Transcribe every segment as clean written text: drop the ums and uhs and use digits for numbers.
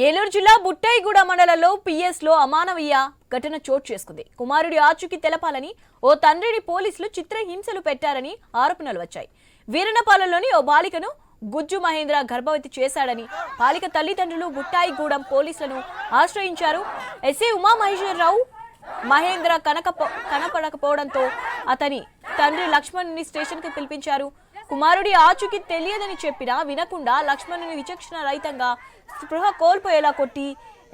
ఏలూరు జిల్లా బుట్టాయిగూడ మండలంలో పిఎస్లో అమానవీయ ఘటన చోటు చేసుకుంది. కుమారుడి ఆచూకీ తెలపాలని ఓ తండ్రిని పోలీసులు చిత్రహింసలు పెట్టారని ఆరోపణలు వచ్చాయి. వీరనపాలెంలోని ఓ బాలికను గుజ్జు మహేంద్ర గర్భవతి చేశాడని బాలిక తల్లిదండ్రులు బుట్టాయిగూడెం పోలీసులను ఆశ్రయించారు. ఎస్ఐ ఉమామహేశ్వరరావు మహేంద్ర కనపడకపోవడంతో అతని తండ్రి లక్ష్మణుని స్టేషన్కి పిలిపించారు. కుమారుడి ఆచూకీ తెలియదని చెప్పినా వినకుండా లక్ష్మణుని విచక్షణ రహితంగా స్పృహ కోల్పోయేలా కొట్టి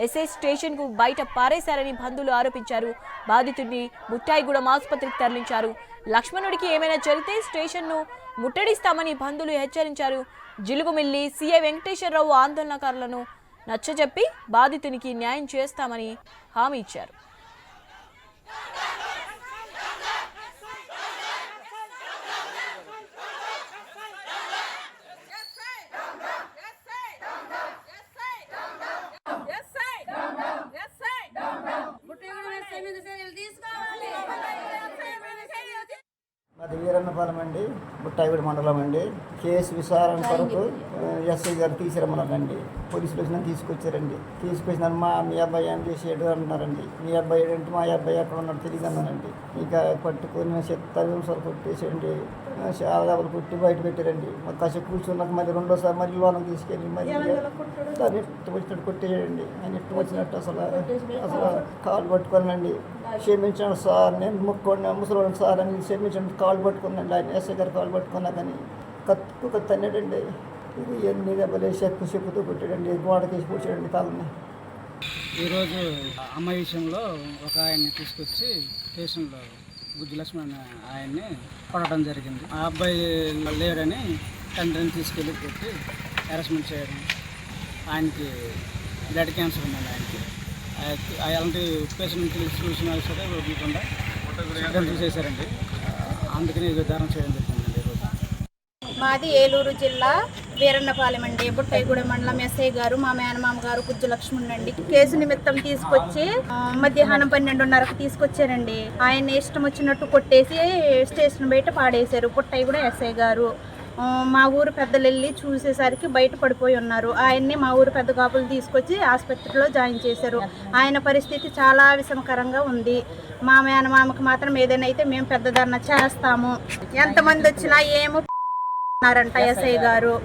ఎస్ఐ స్టేషన్ కు బయట పారేశారని బంధువులు ఆరోపించారు. బాధితుడిని బుట్టాయిగూడెం ఆసుపత్రికి తరలించారు. లక్ష్మణుడికి ఏమైనా జరిగితే స్టేషన్ ను ముట్టడిస్తామని బంధువులు హెచ్చరించారు. జిలుగుమిల్లి సీఐ వెంకటేశ్వరరావు ఆందోళనకారులను నచ్చజెప్పి బాధితునికి న్యాయం చేస్తామని హామీ ఇచ్చారు. అది వీరన్నపాలెం అండి, బుట్టాయిగూడ మండలం అండి. కేసు విచారణ కొరకు ఎస్ఐ గారు తీసుకురమ్మన్నారండి. పోలీసులు వచ్చినా తీసుకొచ్చారండి. తీసుకొచ్చిన మీ అబ్బాయి ఏం చేసాడు అంటున్నారండి. మీ అబ్బాయి ఏంటి, మా అబ్బాయి ఎక్కడ ఉన్నాడు తెలియదు అన్నారండి. ఇక పట్టుకొని తల్లింసాలు కొట్టేసండి, చాలా దెబ్బలు కొట్టి బయట పెట్టారండి. కాసేపు కూర్చున్నాక మరి రెండోసారి మరి లోనకి తీసుకెళ్ళి మరి దాన్ని ఇష్టం వచ్చినట్టు కొట్టేయండి. ఆయన ఇష్టం వచ్చినట్టు అసలు కాలు పట్టుకోనండి. క్షమించండి సార్, నేను ముక్కోండి ముసలి సార్ అని క్షమించండి, కాలు పట్టుకున్నాండి. ఆయన ఎస్ఐ గారు కాలు పట్టుకున్నా కానీ కత్తుకు తన్నాడండి. ఇది ఎన్ని దెబ్బలు చెప్పుతో కొట్టాడండి, గోడకేసి కూర్చాడండి కాలని. ఈరోజు అమ్మాయి విషయంలో ఒక ఆయన్ని తీసుకొచ్చి స్టేషన్లో గుజ్జు లక్ష్మణ్ ఆయన్ని కొట్టడం జరిగింది. ఆ అబ్బాయి లేడని తండ్రిని తీసుకెళ్ళి పెట్టి హెరాస్మెంట్ చేయడం, ఆయనకి బ్లడ్ క్యాన్సర్ ఉందండి. ఆయనకి అలాంటి పేషెంట్ చూసిన సరే వదలకుండా చేశారండి. అందుకని నిర్ధారణ చేయడం జరిగిందండి. మాది ఏలూరు జిల్లా వీరన్నపాలెం అండి. బుట్టాయిగూడెం మండలం ఎస్ఐ గారు మా మేనమామ గారు గుజ్జు లక్ష్మణ్ అండి కేసు నిమిత్తం తీసుకొచ్చి మధ్యాహ్నం 12:30కు తీసుకొచ్చారండి. ఆయన ఇష్టం వచ్చినట్టు కొట్టేసి స్టేషన్ బయట పాడేశారు. బుట్టాయిగూడెం ఎస్ఐ గారు మా ఊరు పెద్దలు వెళ్ళి చూసేసరికి బయట పడిపోయి ఉన్నారు. ఆయన్ని మా ఊరు పెద్ద కాపులు తీసుకొచ్చి ఆసుపత్రిలో జాయిన్ చేశారు. ఆయన పరిస్థితి చాలా విషమకరంగా ఉంది. మా మేనమామకి మాత్రం ఏదైనా అయితే మేము పెద్దదన్న చేస్తాము, ఎంతమంది వచ్చినా ఏమో అన్నారంట ఎస్ఐ గారు.